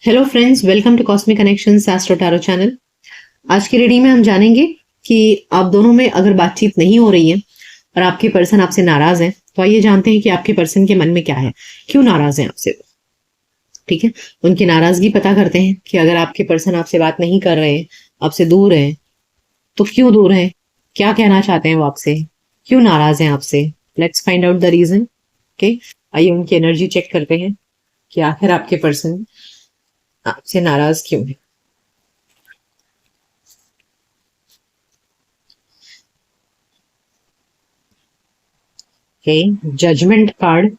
Hello friends, welcome to cosmic connections astro tarot channel. आज की reading में हम जानेंगे कि आप दोनों में अगर बातचीत नहीं हो रही है और आपके पर्सन आपसे नाराज है, तो आइए जानते हैं कि आपके पर्सन के मन में क्या है, क्यों नाराज है आपसे। ठीक है, उनकी नाराजगी पता करते हैं कि अगर आपके पर्सन आपसे बात नहीं कर रहे हैं, आपसे दूर है, तो क्यों दूर है, क्या कहना चाहते हैं वो आपसे, क्यों नाराज हैं आपसे। Let's find out the reason. Okay, आइए उनकी एनर्जी चेक करते हैं कि आखिर आपके पर्सन आपसे नाराज क्यों है। Okay, Judgment card,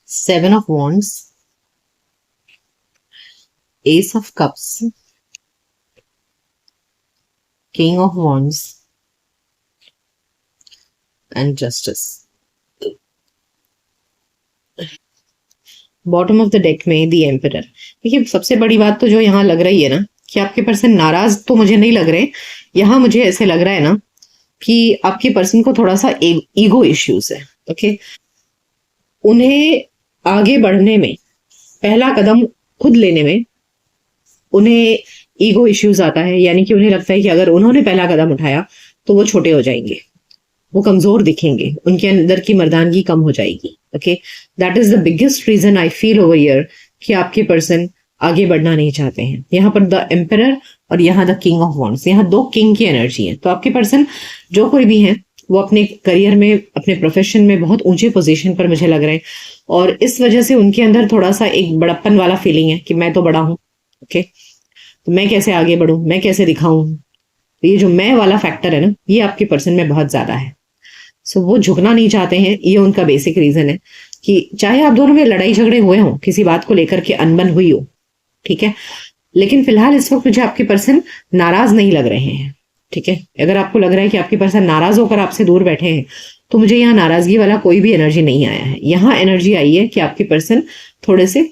Seven of Wands, Ace of Cups, King of Wands, and Justice. Bottom of the deck में दी एम्परर। देखिए, सबसे बड़ी बात तो जो यहाँ लग रही है ना, कि आपके पर्सन नाराज तो मुझे नहीं लग रहे। यहाँ मुझे ऐसे लग रहा है ना कि आपके पर्सन को थोड़ा सा ईगो इश्यूज है। ओके, उन्हें आगे बढ़ने में, पहला कदम खुद लेने में उन्हें ईगो इश्यूज आता है। यानी कि उन्हें लगता है कि अगर उन्होंने पहला कदम उठाया तो वो छोटे हो जाएंगे, वो कमजोर दिखेंगे, उनके अंदर की मर्दानगी कम हो जाएगी। Okay, that is the biggest reason I feel over here कि आपके पर्सन आगे बढ़ना नहीं चाहते हैं। यहाँ पर द एम्परर और यहाँ द किंग ऑफ वॉन्ड्स, यहाँ दो किंग की एनर्जी है। तो आपके पर्सन जो कोई भी है, वो अपने करियर में, अपने प्रोफेशन में बहुत ऊंचे पोजीशन पर मुझे लग रहे हैं, और इस वजह से उनके अंदर थोड़ा सा एक बड़प्पन वाला फीलिंग है कि मैं तो बड़ा हूँ। ओके, तो मैं कैसे आगे बढ़ूं, मैं कैसे दिखाऊं। तो ये जो मैं वाला फैक्टर है ना, ये आपके पर्सन में बहुत ज्यादा है। सो वो झुकना नहीं चाहते हैं, ये उनका बेसिक रीजन है। कि चाहे आप दोनों में लड़ाई झगड़े हुए हों, किसी बात को लेकर के अनबन हुई हो, ठीक है, लेकिन फिलहाल इस वक्त मुझे आपके पर्सन नाराज नहीं लग रहे हैं। ठीक है, अगर आपको लग रहा है कि आपके पर्सन नाराज होकर आपसे दूर बैठे हैं, तो मुझे यहाँ नाराजगी वाला कोई भी एनर्जी नहीं आया है। यहाँ एनर्जी आई है कि आपके पर्सन थोड़े से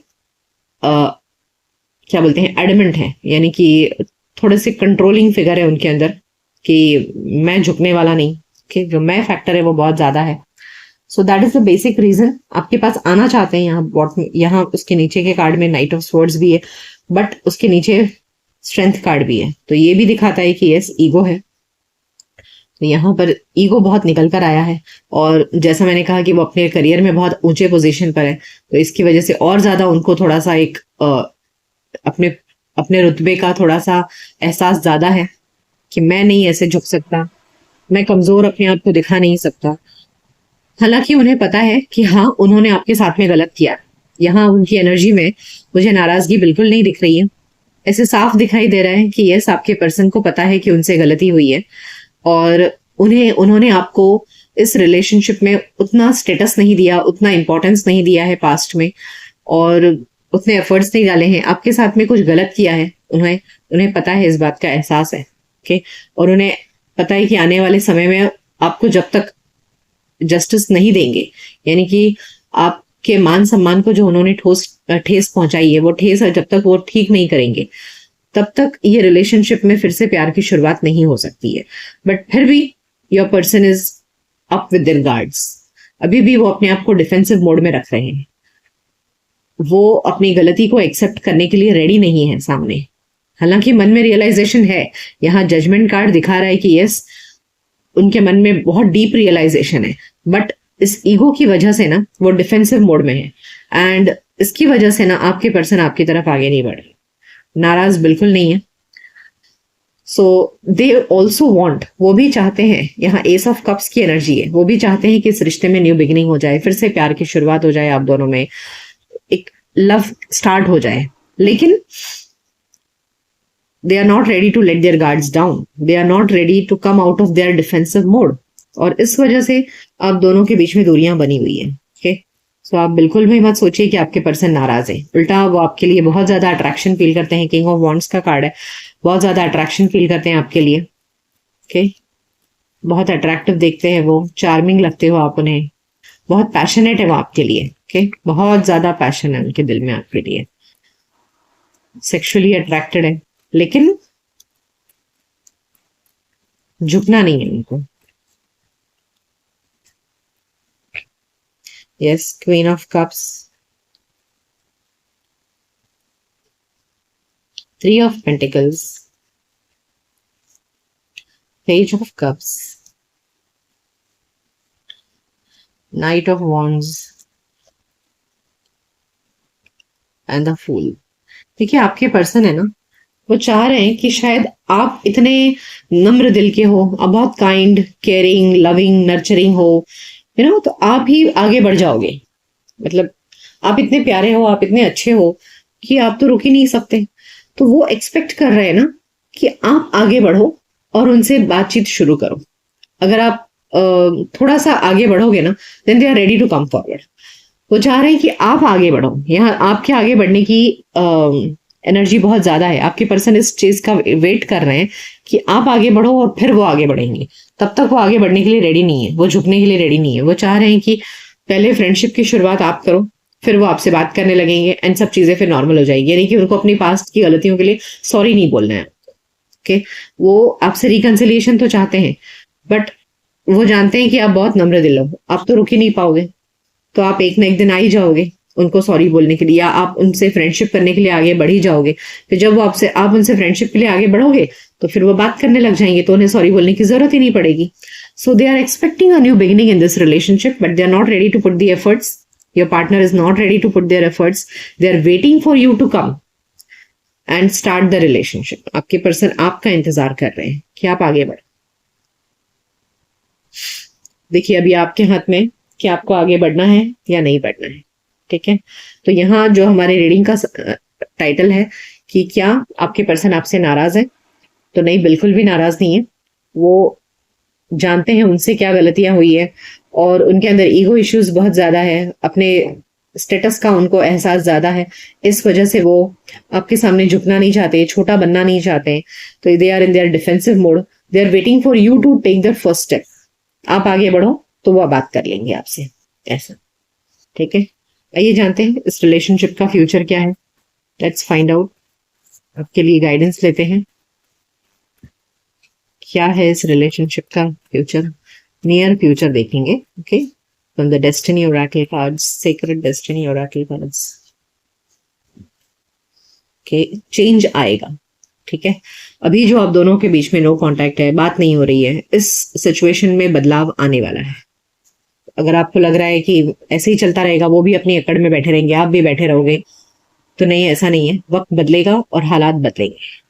क्या बोलते हैं, एडमेंट है, यानी कि थोड़े से कंट्रोलिंग फिगर है उनके अंदर, कि मैं झुकने वाला नहीं, कि जो मैं फैक्टर है वो बहुत ज्यादा है। So that is the basic reason आपके पास आना चाहते हैं। यहाँ बॉटम, यहाँ उसके नीचे के कार्ड में नाइट ऑफ स्वॉर्ड्स भी है, बट उसके नीचे स्ट्रेंथ कार्ड भी है, तो ये भी दिखाता है कि यस, ईगो है। तो यहाँ पर ईगो बहुत निकल कर आया है, और जैसा मैंने कहा कि वो अपने करियर में बहुत ऊंचे पोजीशन पर है, तो इसकी वजह से और ज्यादा उनको थोड़ा सा एक अपने अपने रुतबे का थोड़ा सा एहसास ज्यादा है, कि मैं नहीं ऐसे झुक सकता, मैं कमजोर अपने आप को दिखा नहीं सकता। हालांकि उन्हें पता है कि हाँ, उन्होंने आपके साथ में गलत किया। यहाँ उनकी एनर्जी में मुझे नाराजगी बिल्कुल नहीं दिख रही है। ऐसे साफ दिखाई दे रहा है कि यस, आपके पर्सन को पता है कि उनसे गलती हुई है, और उन्होंने आपको इस रिलेशनशिप में उतना स्टेटस नहीं दिया, उतना इंपॉर्टेंस नहीं दिया है पास्ट में, और उतने एफर्ट्स नहीं डाले हैं। आपके साथ में कुछ गलत किया है, उन्हें उन्हें पता है, इस बात का एहसास है। ओके, और उन्हें पता है कि आने वाले समय में आपको जब तक जस्टिस नहीं देंगे, यानी कि आपके मान सम्मान को जो उन्होंने ठेस पहुंचाई है, वो ठेस जब तक वो ठीक नहीं करेंगे, तब तक ये रिलेशनशिप में फिर से प्यार की शुरुआत नहीं हो सकती है। बट फिर भी your person is up with their guards. अभी भी वो अपने आप को डिफेंसिव मोड में रख रहे हैं, वो अपनी गलती को एक्सेप्ट करने के लिए रेडी नहीं है सामने। हालांकि मन में रियलाइजेशन है। यहाँ जजमेंट कार्ड दिखा रहा है कि यस, उनके मन में बहुत डीप रियलाइजेशन है, बट इस ईगो की वजह से ना वो डिफेंसिव मोड में है, एंड इसकी वजह से ना आपके पर्सन आपकी तरफ आगे नहीं बढ़ रहे। नाराज बिल्कुल नहीं है। सो दे ऑल्सो वॉन्ट, वो भी चाहते हैं, यहाँ एस ऑफ कप्स की एनर्जी है, वो भी चाहते हैं कि इस रिश्ते में न्यू बिगिनिंग हो जाए, फिर से प्यार की शुरुआत हो जाए, आप दोनों में एक लव स्टार्ट हो जाए। लेकिन they are not ready to let their guards down, they are not ready to come out of their defensive mode, और इस वजह से आप दोनों के बीच में दूरियां बनी हुई है। ओके, सो आप बिल्कुल भी मत सोचिए कि आपके पर्सन नाराज है, उल्टा वो आपके लिए बहुत ज्यादा अट्रैक्शन फील करते हैं। किंग ऑफ वॉन्ड्स का कार्ड है, बहुत ज्यादा अट्रैक्शन फील करते हैं आपके लिए। ओके, बहुत अट्रैक्टिव देखते हैं वो, चार्मिंग लगते हो आप उन्हें, बहुत पैशनेट है वो आपके लिए। ओके, बहुत ज्यादा पैशन है उनके दिल में आपके लिए, सेक्सुअली अट्रैक्टेड है, लेकिन झुकना नहीं है उनको। Yes, queen of cups, 3 of Pentacles, Page of Cups, Knight of Wands and the fool. देखिए आपके पर्सन है ना, वो चाह रहे हैं कि शायद आप इतने नम्र दिल के हो, आप बहुत काइंड, केयरिंग, लविंग, नर्चरिंग हो, यू नो, तो आप ही आगे बढ़ जाओगे। मतलब आप इतने प्यारे हो, आप इतने अच्छे हो कि आप तो रुक ही नहीं सकते। तो वो एक्सपेक्ट कर रहे हैं ना कि आप आगे बढ़ो और उनसे बातचीत शुरू करो। अगर आप थोड़ा सा आगे बढ़ोगे ना, then they are ready to come forward. वो चाह रहे हैं कि आप आगे बढ़ो। यहाँ आपके आगे बढ़ने की एनर्जी बहुत ज्यादा है। आपके पर्सन इस चीज का वेट कर रहे हैं कि आप आगे बढ़ो और फिर वो आगे बढ़ेंगे। तब तक वो आगे बढ़ने के लिए रेडी नहीं है, वो झुकने के लिए रेडी नहीं है। वो चाह रहे हैं कि पहले फ्रेंडशिप की शुरुआत आप करो, फिर वो आपसे बात करने लगेंगे एंड सब चीजें फिर नॉर्मल हो जाएगी। यानी कि उनको अपनी पास्ट की गलतियों के लिए सॉरी नहीं बोलना है। ओके, वो आपसे रिकंसिलिएशन तो चाहते हैं, बट वो जानते हैं कि आप बहुत नम्र दिल हो, आप तो रुक ही नहीं पाओगे। तो आप एक ना एक दिन आ ही जाओगे उनको सॉरी बोलने के लिए, या आप उनसे फ्रेंडशिप करने के लिए आगे बढ़ ही जाओगे। फिर जब वो आप उनसे फ्रेंडशिप के लिए आगे बढ़ोगे तो फिर वो बात करने लग जाएंगे, तो उन्हें सॉरी बोलने की जरूरत ही नहीं पड़ेगी। So they are expecting a new beginning in this relationship, but they are not ready to put the efforts. Your partner is not ready to put their efforts. They are waiting for you to come and start the relationship. आपके person आपका इंतजार कर रहे हैं कि आप आगे बढ़े। देखिए अभी आपके हाथ में कि आपको आगे बढ़ना है या नहीं बढ़ना है। ठीक है, तो यहाँ जो हमारे रीडिंग का टाइटल है कि क्या आपके पर्सन आपसे नाराज है, तो नहीं, बिल्कुल भी नाराज नहीं है। वो जानते हैं उनसे क्या गलतियां हुई है और उनके अंदर ईगो इश्यूज बहुत ज्यादा है, अपने स्टेटस का उनको एहसास ज्यादा है। इस वजह से वो आपके सामने झुकना नहीं चाहते, छोटा बनना नहीं चाहते। तो they are in their defensive mode. They are waiting for you to take the first step. आप आगे बढ़ो तो वो बात कर लेंगे आपसे, ऐसा। ठीक है, आइए जानते हैं इस रिलेशनशिप का फ्यूचर क्या है। Let's find out. आपके लिए गाइडेंस लेते हैं, क्या है इस रिलेशनशिप का फ्यूचर, नियर फ्यूचर देखेंगे। Okay, from the destiny Oracle cards, sacred destiny Oracle cards. Okay, change आएगा। ठीक है, अभी जो आप दोनों के बीच में नो कांटेक्ट है, बात नहीं हो रही है, इस सिचुएशन में बदलाव आने वाला है। अगर आपको लग रहा है कि ऐसे ही चलता रहेगा, वो भी अपनी अकड़ में बैठे रहेंगे, आप भी बैठे रहोगे, तो नहीं, ऐसा नहीं है। वक्त बदलेगा और हालात बदलेंगे।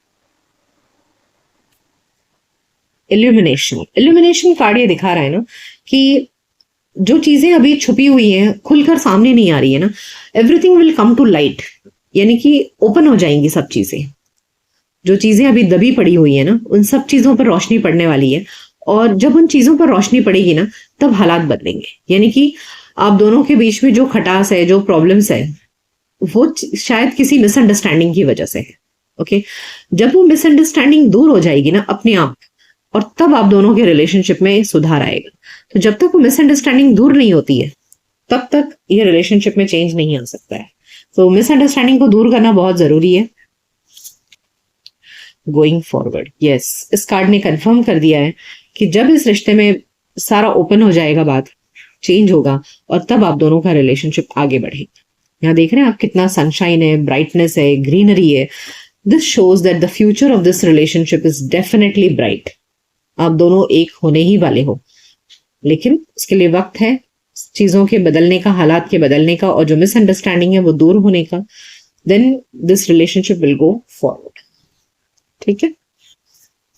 इल्यूमिनेशन, इल्यूमिनेशन कार्ड ये दिखा रहा है ना कि जो चीजें अभी छुपी हुई हैं, खुलकर सामने नहीं आ रही है ना, everything will come to light. यानी कि ओपन हो जाएंगी सब चीजें। जो चीजें अभी दबी पड़ी हुई है ना, उन सब चीजों पर रोशनी पड़ने वाली है। और जब उन चीजों पर रोशनी पड़ेगी ना, तब हालात बदलेंगे। यानी कि आप दोनों के बीच में जो खटास है, जो प्रॉब्लम्स है, वो शायद किसी मिसअंडरस्टैंडिंग की वजह से है। ओके, जब वो मिसअंडरस्टैंडिंग दूर हो जाएगी ना अपने आप, और तब आप दोनों के रिलेशनशिप में सुधार आएगा। तो जब तक वो मिसअंडरस्टैंडिंग दूर नहीं होती है, तब तक ये रिलेशनशिप में चेंज नहीं आ सकता है। तो मिसअंडरस्टैंडिंग को दूर करना बहुत जरूरी है गोइंग फॉरवर्ड। यस, इस कार्ड ने कंफर्म कर दिया है कि जब इस रिश्ते में सारा ओपन हो जाएगा, बात चेंज होगा, और तब आप दोनों का रिलेशनशिप आगे बढ़ेगा। यहाँ देख रहे हैं आप, कितना सनशाइन है, ब्राइटनेस है, ग्रीनरी है। This shows that the future of this relationship is definitely bright. आप दोनों एक होने ही वाले हो, लेकिन इसके लिए वक्त है, चीजों के बदलने का, हालात के बदलने का, और जो मिसअंडरस्टैंडिंग है वो दूर होने का। Then this relationship will go forward. ठीक है,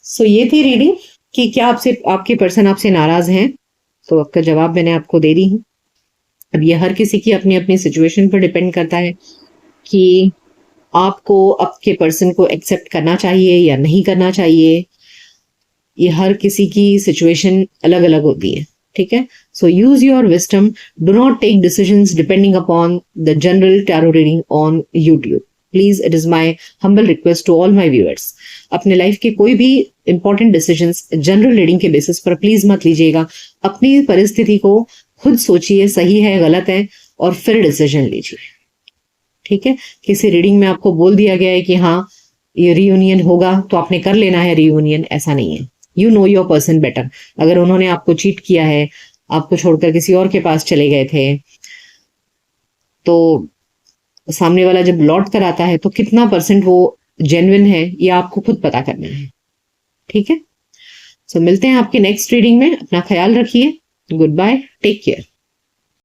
सो ये थी रीडिंग कि क्या आपके पर्सन आपसे नाराज हैं। तो आपका जवाब मैंने आपको दे दी हूँ। अब ये हर किसी की अपनी अपनी सिचुएशन पर डिपेंड करता है कि आपको आपके पर्सन को एक्सेप्ट करना चाहिए या नहीं करना चाहिए। ये हर किसी की सिचुएशन अलग अलग होती है। ठीक है, so use your wisdom, do not take decisions depending upon the general tarot reading on YouTube. Please, it is my humble request to all my viewers, अपने लाइफ के कोई भी इंपॉर्टेंट डिसीजंस जनरल रीडिंग के basis पर please मत लीजिएगा। अपनी परिस्थिति को खुद सोचिए, सही है गलत है, और फिर डिसीजन लीजिए। ठीक है, किसी रीडिंग में आपको बोल दिया गया है कि हाँ ये रियूनियन होगा तो आपने कर लेना है रियूनियन, ऐसा नहीं है। You know your person better. अगर उन्होंने आपको चीट किया है, आपको छोड़कर किसी और के पास चले गए थे, तो सामने वाला जब लौट कर आता है तो कितना % वो जेन्युइन है, ये आपको खुद पता करना है। ठीक है, सो मिलते हैं आपके नेक्स्ट रीडिंग में। अपना ख्याल रखिए। Goodbye, take care.